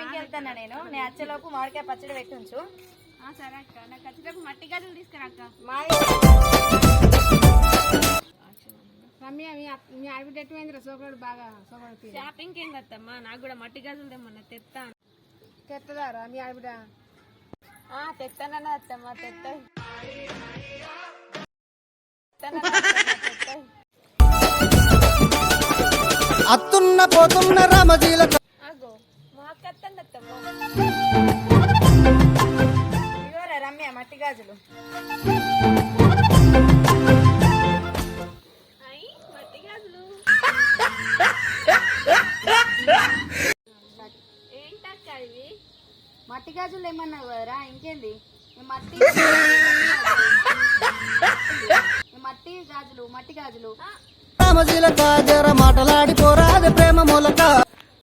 షాపింగ్కి వెళ్తానా నేను వచ్చేలోపు మామిడికాయ పచ్చడి పెట్టి ఉంచు. సరే అక్క, నాకు వచ్చేటప్పుడు మట్టి గాజులు తీసుకురా అక్క. రమ్య మీ ఆడబిడ్డ ఎట్టువైందిరా సోకడు బాగా సోకడు షాపింగ్కి ఏం కదమ్మా, నాకు కూడా మట్టి గాజులు తెమ్మన్నా తెస్తాను. తెత్తదారా మీ ఆడబిడ్డ? తెస్తానన్నా అత్తమ్మ తెస్తాయి. అత్తున్న పోతున్న రామజీల అగో మా అక్క అత్తండి అత్తమ్మ. ఇదిగోరా రమ్య మట్టి గాజులు. మట్టి గాజులు ఏంటక్క ఇవి? మట్టి గాజులు ఏమన్నావు కదరా, ఇంకేంది? మట్టి గాజులు మట్టి గాజులు. రామజీల కాజ